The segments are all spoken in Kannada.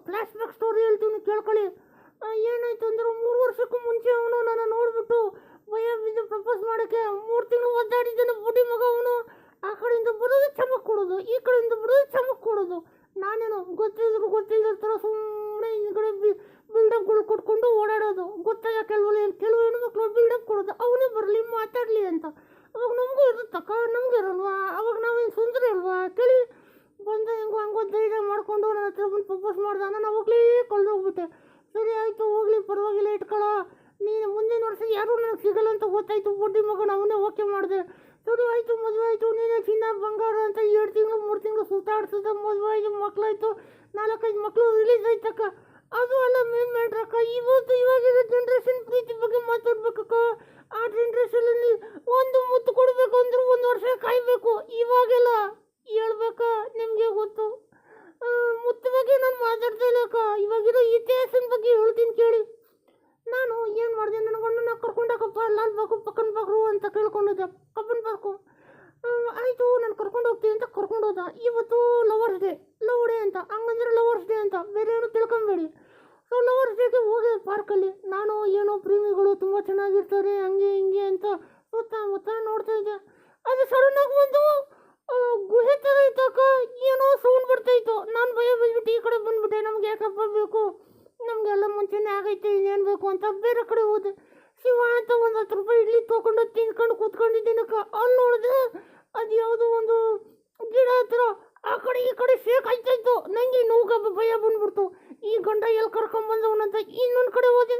ಫ್ಲ್ಯಾಶ್ ಬ್ಯಾಕ್ ಸ್ಟೋರಿ ಹೇಳ್ತೀನಿ ಕೇಳ್ಕೊಳ್ಳಿ. ಏನಾಯ್ತು ಅಂದ್ರೆ 3 ವರ್ಷಕ್ಕೂ ಮುಂಚೆ ಅವನು ನನ್ನ ನೋಡ್ಬಿಟ್ಟು ಭಯ ಬಿದ್ದು ಪ್ರಪೋಸ್ ಮಾಡೋಕ್ಕೆ 3 ತಿಂಗಳು ಒದ್ದಾಡಿದ್ದಾನೆ ಬುಡಿ ಮಗ ಅವನು. ಆ ಕಡೆಯಿಂದ ಬರೋದು ಚಮಕ್ ಕೊಡೋದು, ಈ ಕಡೆಯಿಂದ ಬರೋದು ಚಮಕ್ ಕೊಡೋದು. ನಾನೇನು ಗೊತ್ತಿಲ್ಲದ ಥರ ಸುಮ್ಮನೆ ಹಿಂದ್ಗಡೆ ಬಿಲ್ಡಪ್ಗಳು ಕೊಟ್ಕೊಂಡು ಓಡಾಡೋದು. ಗೊತ್ತಾಗ ಕೆಲವು ಹೆಣ್ಮಕ್ಳು ಬಿಲ್ಡಪ್ ಕೊಡೋದು, ಅವನೇ ಬರಲಿ ಮಾತಾಡಲಿ ಅಂತ. ಅವಾಗ ನಮಗೂ ಇರುತ್ತಕ್ಕ, ನಮಗಿರಲ್ವಾ? ಅವಾಗ ನಾವೇನು ಸುಂದರ ಅಲ್ವಾ? ಕೇಳಿ ಬಂದು ಹಂಗೋ ಧೈರ್ಯ ಮಾಡಿಕೊಂಡು ನನ್ನ ಹತ್ರ ಬಂದು ಪ್ರಪೋಸ್ ಮಾಡ್ದೆ. ನಾನು ಅವಾಗಲೇ ಕಳೆದೋಗ್ಬಿಟ್ಟೆ. ಸರಿ ಆಯಿತು ಹೋಗಲಿ ಪರವಾಗಿಲ್ಲ ಇಟ್ಕೊಳ್ಳೋ, ನೀನು ಮುಂದಿನ ವರ್ಷ ಯಾರೂ ನನಗೆ ಸಿಗಲ್ಲ ಅಂತ ಗೊತ್ತಾಯಿತು ಬುಡ್ಡಿ ಮಗನ. ಅವನೇ ಓಕೆ ಮಾಡಿದೆ. ಸರಿ ಆಯಿತು ಮದುವೆ ಆಯಿತು, ನೀನೇ ಚಿನ್ನ ಬಂಗಾರ ಅಂತ 2 ತಿಂಗಳು 3 ತಿಂಗಳು ಸುತ್ತಾಡ್ಸಿದ. ಮದುವೆ ಆಯಿತು, ಮಕ್ಕಳಾಯಿತು, 4-5 ಮಕ್ಕಳು ರಿಲೀಸ್ ಆಯ್ತಕ್ಕ. ಅದು ಅಲ್ಲ ಮೇನ್ ಮ್ಯಾಟ್ರಕ್ಕ. ಇವಾಗಿರೋ ಜನ್ರೇಷನ್ ಪ್ರೀತಿ ಬಗ್ಗೆ ಮಾತಾಡ್ಬೇಕಕ್ಕ. ಆ ಜನ್ರೇಷನಲ್ಲಿ ಒಂದು ಮುತ್ತು ಕೊಡಬೇಕು ಅಂದ್ರೆ 1 ವರ್ಷ ಕಾಯಬೇಕು. ಇವಾಗೆಲ್ಲ ಹೇಳ್ಬೇಕಾ? ನಿಮಗೆ ಗೊತ್ತು. ಮುತ್ತು ಬಗ್ಗೆ ನಾನು ಮಾತಾಡ್ತಾ ಇಲ್ಲಕ್ಕ. ಇವಾಗಿರೋ ಇತಿಹಾಸದ ಬಗ್ಗೆ ಹೇಳ್ತೀನಿ ಕೇಳಿ. ನಾನು ಏನು ಮಾಡಿದೆ, ನನ್ನ ಗಂಡನ ಕರ್ಕೊಂಡೋಗಪ್ಪ ಲಾಲ್ ಬಾಗು ಪಕ್ಕನ್ ಬಾಗ್ರು ಅಂತ ಕೇಳ್ಕೊಂಡಿದ್ದೆ. ಕಬ್ಬನ್ ಬಾಗು ಆಯಿತು ನಾನು ಕರ್ಕೊಂಡು ಹೋಗ್ತೀನಿ ಅಂತ ಕರ್ಕೊಂಡೋದ. ಇವತ್ತು ಲವರ್ಸ್ ಡೇ, ಲವ್ ಡೇ ಅಂತ. ಹಂಗಂದ್ರೆ ಲವರ್ಸ್ ಡೇ ಅಂತ ಬೇರೆ ಏನು ತಿಳ್ಕೊಬೇಡಿ. ಸೊ ಲವರ್ಸ್ ಡೇಗೆ ಹೋಗಿ ಪಾರ್ಕಲ್ಲಿ ನಾನು ಏನೋ ಪ್ರೇಮಿಗಳು ತುಂಬ ಚೆನ್ನಾಗಿರ್ತಾರೆ ಹಂಗೆ ಹಿಂಗೆ ಅಂತ ಸುತ್ತಮುತ್ತ ನೋಡ್ತಾ ಇದ್ದೆ. ಅದು ಸಡನ್ನಾಗಿ ಒಂದು ಗುಹೆ ಥರ ಇತ್ತಕ್ಕ. ಏನೋ ಸೌಂಡ್ ಬರ್ತಾಯಿತ್ತು. ನಾನು ಭಯ ಬಿದ್ಬಿಟ್ಟು ಈ ಕಡೆ ಬಂದ್ಬಿಟ್ಟೆ. ನಮ್ಗೆ ಯಾಕಪ್ಪ ಬೇಕು, ನಮಗೆಲ್ಲ ಮುಂಚೆನೇ ಆಗೈತೆ, ಇನ್ನೇನು ಬೇಕು ಅಂತ ಬೇರೆ ಕಡೆ ಹೋದೆ. ಶಿವ ಅಂತ 10 ರೂಪಾಯಿ ಇಡ್ಲಿ ತೊಗೊಂಡು ತಿನ್ಕೊಂಡು ಕೂತ್ಕೊಂಡಿದ್ದೀನಕ್ಕ. ಅಲ್ಲಿ ನೋಡಿದೆ ಅದು ಯಾವುದೋ ಒಂದು ಗಿಡ ಹತ್ರ ಆ ಕಡೆ ಈ ಕಡೆ ಶೇಕ್ ಆಯ್ತಾಯಿತ್ತು. ನನಗೆ ನೋವು ಭಯ ಬಂದ್ಬಿಡ್ತು. ಈ ಗಂಡ ಎಲ್ಲಿ ಕರ್ಕೊಂಬಂದವನಂತ ಇನ್ನೊಂದು ಕಡೆ ಹೋದೆ.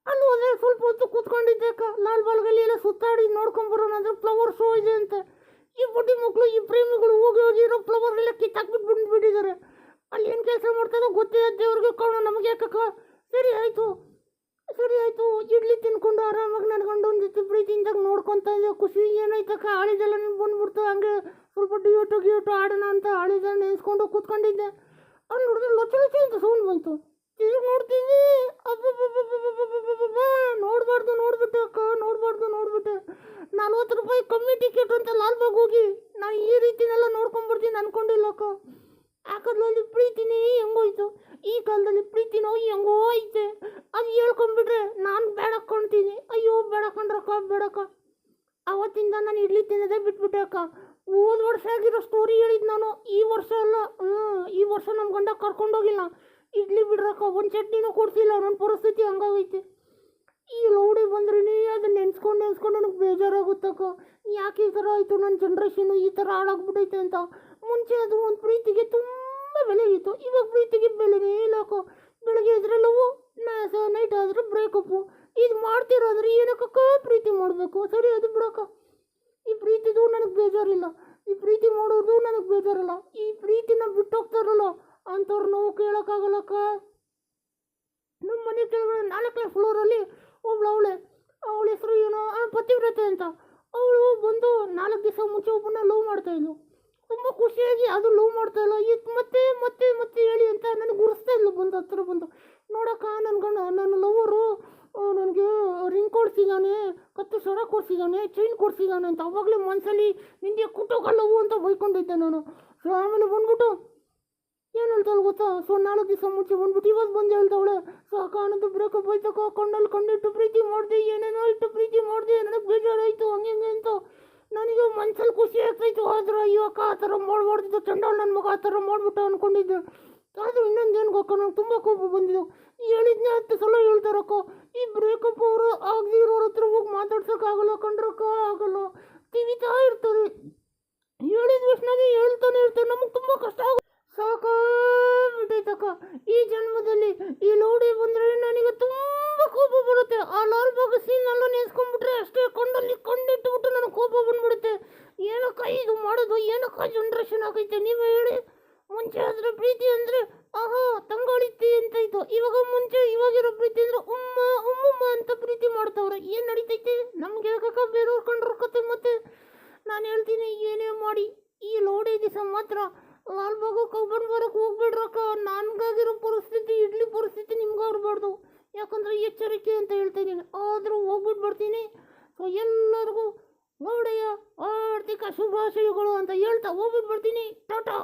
ಅಲ್ಲಿ ಹೋದ್ರೆ ಸ್ವಲ್ಪ ಹೊತ್ತು ಕೂತ್ಕೊಂಡಿದ್ದೆ ಅಕ್ಕ. ಲಾಲ್ ಬಾಲ್ಗಲ್ಲಿ ಎಲ್ಲ ಸುತ್ತಾಡಿ ನೋಡ್ಕೊಂಬರೋಣ ಅಂದ್ರೆ ಫ್ಲವರ್ ಶೋ ಇದೆ ಅಂತ. ಈ ಬುಡ್ಡಿ ಮಕ್ಕಳು ಈ ಪ್ರೇಮಿಗಳು ಹೋಗಿ ಇರೋ ಫ್ಲವರ್ ಎಲ್ಲ ಕಿತ್ತಾಕ್ಬಿಟ್ಟು ಬಂದುಬಿಟ್ಟಿದ್ದಾರೆ. ಅಲ್ಲಿ ಏನು ಕೆಲಸ ಮಾಡ್ತಾರೋ ಗೊತ್ತಿದೆ ದೇವ್ರಿಗೆ ಕಾಣೋ, ನಮಗೆ ಯಾಕಕ್ಕ. ಸರಿ ಆಯಿತು ಇಡ್ಲಿ ತಿನ್ಕೊಂಡು ಆರಾಮಾಗಿ ನನ್ನ ಗಂಡನ ಜೊತೆ ಪ್ರೀತಿಯಿಂದಾಗ ನೋಡ್ಕೊತಾ ಇದ್ದೆ. ಖುಷಿ ಏನಾಯ್ತಕ್ಕ, ಹಳಿದೆಲ್ಲ ನಿಮ್ಗೆ ಬಂದ್ಬಿಡ್ತು. ಹಂಗೆ ಸ್ವಲ್ಪ ಡಿಯೋಟು ಆಡೋಣ ಅಂತ ಹಳಿದೆಲ್ಲ ನೆನೆಸ್ಕೊಂಡು ಕೂತ್ಕೊಂಡಿದ್ದೆ. ಅಲ್ಲಿ ನೋಡಿದ್ರೆ ಲೊಚ್ಚ ಅಂತ ಸೌಂಡ್ ಬಂತು. ತಿರುಗಿ ನೋಡ್ತೀನಿ, ನೋಡ್ಬಿಟ್ಟೆ ಅಕ್ಕ, ನೋಡ್ಬಿಟ್ಟೆ. 40 ರೂಪಾಯಿ ಕಮ್ಮಿ ಟಿಕೆಟ್ ಅಂತ ಲಾಲ್ಬಾಗ್ ಹೋಗಿ ನಾನು ಈ ರೀತಿನೆಲ್ಲ ನೋಡ್ಕೊಂಡ್ಬರ್ತೀನಿ ಅನ್ಕೊಂಡಿಲ್ಲ ಅಕ್ಕ. ಆ ಕಾಲದಲ್ಲಿ ಪ್ರೀತಿನೇ ಹೆಂಗೋಯ್ತು, ಈ ಕಾಲದಲ್ಲಿ ಪ್ರೀತಿನೋ ಹೆಂಗೋ ಐತೆ. ಅದು ಹೇಳ್ಕೊಂಡ್ಬಿಟ್ರೆ ನಾನು ಬೇಡ ಕೊಂಡ್ತೀನಿ. ಅಯ್ಯೋ ಬೇಡ ಕಂಡ್ರಕ್ಕ, ಬೇಡಕ್ಕ. ಅವತ್ತಿಂದ ನಾನು ಇಡ್ಲಿ ತಿನ್ನೋದೇ ಬಿಟ್ಬಿಟ್ಟೆ ಅಕ್ಕ. ಹೋದ ವರ್ಷ ಆಗಿರೋ ಸ್ಟೋರಿ ಹೇಳಿದ್ದು ನಾನು. ಈ ವರ್ಷ ಅಲ್ಲ, ಈ ವರ್ಷ ನಮ್ಮ ಗಂಡ ಕರ್ಕೊಂಡೋಗಿಲ್ಲ. ಇಡ್ಲಿ ಬಿಡ್ರಕ್ಕ, ಒಂದು ಚಟ್ನಿನೂ ಕೊಡ್ತಿಲ್ಲ. ನನ್ನ ಪರಿಸ್ಥಿತಿ ಹಂಗಾಗೈತೆ. ಈ ಲೌಡಿ ಬಂದ್ರೂ ಅದನ್ನ ನೆನ್ಸ್ಕೊಂಡು ನನಗೆ ಬೇಜಾರಾಗುತ್ತಕ್ಕ. ಯಾಕೆ ಈ ಥರ ಆಯಿತು, ನನ್ನ ಜನ್ರೇಷನು ಈ ಥರ ಹಾಳಾಗ್ಬಿಟ್ಟೈತೆ ಅಂತ. ಮುಂಚೆ ಅದು ಒಂದು ಪ್ರೀತಿಗೆ ತುಂಬ ಬೆಲೆ ಇತ್ತು. ಇವಾಗ ಪ್ರೀತಿಗೆ ಬೆಲೆನೇ ಇಲ್ಲಕ್ಕ. ಬೆಳಗ್ಗೆ ಇದ್ರೆ ಲವ್, ನೈಟ್ ಆದರೆ ಬ್ರೇಕಪ್ಪು. ಇದು ಮಾಡ್ತಿರೋದ್ರೆ ಏನಕ್ಕಕ್ಕ ಪ್ರೀತಿ ಮಾಡಬೇಕು? ಸರಿ ಅದು ಬಿಡಕ್ಕ. ಈ ಪ್ರೀತಿದು ನನಗೆ ಬೇಜಾರಿಲ್ಲ, ಈ ಪ್ರೀತಿ ಮಾಡೋದು ನನಗೆ ಬೇಜಾರಲ್ಲ. ಈ ಪ್ರೀತಿನ ಬಿಟ್ಟೋಗ್ತಾರಲ್ಲ ಅಂಥವ್ರು ನೋವು ಕೇಳೋಕ್ಕಾಗಲ್ಲಕ್ಕ. ನಮ್ಮ ಮನೆ ಕೆಳಗಡೆ 4ನೇ ಫ್ಲೋರಲ್ಲಿ ಅವಳ ಅವಳ ಹೆಸರು ಏನೋ ಪತಿವ್ರತೆ ಅಂತ. ಅವಳು ಬಂದು 4 ದಿವಸ ಮುಂಚೆ ಒಬ್ಬನ ಲವ್ ಮಾಡ್ತಾಯಿದ್ಲು. ತುಂಬ ಖುಷಿಯಾಗಿ ಅದು ಲವ್ ಮಾಡ್ತಾಯಿಲ್ಲ, ಇದು ಮತ್ತೆ ಹೇಳಿ ಅಂತ ನನಗೆ ಗುರಿಸ್ತಾ ಇದ್ಲು. ಬಂದು ಹತ್ರ ಬಂದು ನೋಡಕ್ಕ, ನನ್ನ ಲವರು ನನಗೆ ರಿಂಗ್ ಕೊಡ್ಸಿದ್ದಾನೆ, ಕತ್ತು ಸರ ಕೊಡ್ಸಿದ್ದಾನೆ, ಚೈನ್ ಕೊಡ್ಸಿದ್ದಾನೆ ಅಂತ. ಅವಾಗಲೇ ಮನಸ್ಸಲ್ಲಿ ನಿಂಗೆ ಕುಟುಕ ಲವ್ ಅಂತ ಬೈಕೊಂಡಿದ್ದೆ ನಾನು. ಸೊ ಆಮೇಲೆ ಬಂದ್ಬಿಟ್ಟು ಏನು ಹೇಳ್ತಾಳೆ ಗೊತ್ತಾ? ಸೊ 4 ದಿವಸ ಮುಂಚೆ ಬಂದ್ಬಿಟ್ಟು ಇವತ್ತು ಬಂದು ಹೇಳ್ತಾವಳೆ, ಸಾಕಾನಂತ ಬ್ರೇಕಪ್ ಆಯ್ತಕ್ಕ, ಕಣ್ಣಲ್ಲಿ ಕಣ್ಣಿಟ್ಟು ಪ್ರೀತಿ ಮಾಡಿದೆ, ಏನೇನೋ ಇಟ್ಟು ಪ್ರೀತಿ ಮಾಡಿದೆ, ನನಗೆ ಬೇಜಾರಾಯಿತು ಹಂಗೆ ಅಂತ. ನನಗೆ ಮನ್ಸಲ್ಲಿ ಖುಷಿ ಆಗ್ತಾಯಿತ್ತು. ಆದ್ರೆ ಇವಾಗ ಆ ಥರ ಮಾಡ್ಬಾರ್ದಿದ್ದು, ಚಂಡಾಲ್ ನನ್ನ ಮಗ ಆ ಥರ ಮಾಡಿಬಿಟ್ಟು ಅಂದ್ಕೊಂಡಿದ್ದೆ. ಆದರೆ ಇನ್ನೊಂದೇನು ಗೊಕ್ಕ, ನಂಗೆ ತುಂಬ ಕೋಪ ಬಂದಿದ್ದು. ಹೇಳಿದ್ನೇ 10 ಸಲ ಹೇಳ್ತಾರಕ್ಕ. ಈ ಬ್ರೇಕಪ್ ಅವರು ಆಗದಿರೋರ ಹತ್ರ ಹೋಗಿ ಮಾತಾಡ್ಸೋಕ್ಕಾಗಲ್ಲ ಕಂಡ್ರಕ್ಕ, ಆಗಲ್ಲ. ತಿವಿತಾ ಇರ್ತಾರೆ, ಹೇಳಿದ ಪ್ರಶ್ನೆಗೆ ಹೇಳ್ತಾನೆ ಇರ್ತಾರೆ. ನಮಗೆ ತುಂಬ ಕಷ್ಟ ಆಗ ಸಾಕಾಗ್ಬಿಟ್ಟೈತಕ್ಕ. ಈ ಜನ್ಮದಲ್ಲಿ ಈ ಲೌಡಿ ಬಂದರೆ ನನಗೆ ತುಂಬ ಕೋಪ ಬರುತ್ತೆ. ಆ ಲಾಲ್ ಬಾಗ್ ಸೀನೆಲ್ಲ ನೆನೆಸ್ಕೊಂಡ್ಬಿಟ್ರೆ ಅಷ್ಟೇ, ಕಣ್ಣಲ್ಲಿ ಕಣ್ಣಿಟ್ಟುಬಿಟ್ಟು ನನಗೆ ಕೋಪ ಬಂದ್ಬಿಡುತ್ತೆ. ಏನಕ್ಕ ಇದು ಮಾಡೋದು, ಏನಕ್ಕ ಜನ್ರೇಷನ್ ಆಗೈತೆ ನೀವೇ ಹೇಳಿ. ಮುಂಚೆ ಆದರೆ ಪ್ರೀತಿ ಅಂದರೆ ಆಹಾ ತಂಗಾಳಿತಿ ಅಂತ ಇತ್ತು. ಇವಾಗಿರೋ ಪ್ರೀತಿ ಅಂದರೆ ಉಮ್ಮಮ್ಮ ಅಂತ ಪ್ರೀತಿ ಮಾಡ್ತಾವ್ರೆ. ಏನು ನಡೀತೈತೆ ನಮ್ಗೆ ಯಾಕಕ್ಕ ಬೇರೆಯವ್ರು ಕಂಡ್ರ ಕತೆ. ಮತ್ತೆ ನಾನು ಹೇಳ್ತೀನಿ, ಏನೇ ಮಾಡಿ ಈ ಲೌಡಿ ದಿವಸ ಮಾತ್ರ ಲಾಲ್ ಬಾಗು ಕಬ್ಬನ್ ಬರೋಕ್ಕೆ ಹೋಗ್ಬಿಡ್ರಕ್ಕ. ನನಗಾಗಿರೋ ಪರಿಸ್ಥಿತಿ, ಇಡ್ಲಿ ಪರಿಸ್ಥಿತಿ ನಿಮ್ಗಾಗಬಾರ್ದು. ಯಾಕಂದರೆ ಎಚ್ಚರಿಕೆ ಅಂತ ಹೇಳ್ತಾ ಇದ್ದೀನಿ. ಆದರೂ ಹೋಗ್ಬಿಟ್ಟು ಬರ್ತೀನಿ. ಸೊ ಎಲ್ಲರಿಗೂ ಲೌಡಿಯ ಆರ್ಥಿಕ ಶುಭಾಶಯಗಳು ಅಂತ ಹೇಳ್ತಾ ಹೋಗ್ಬಿಟ್ಟು ಬರ್ತೀನಿ. ಟಾಟಾ.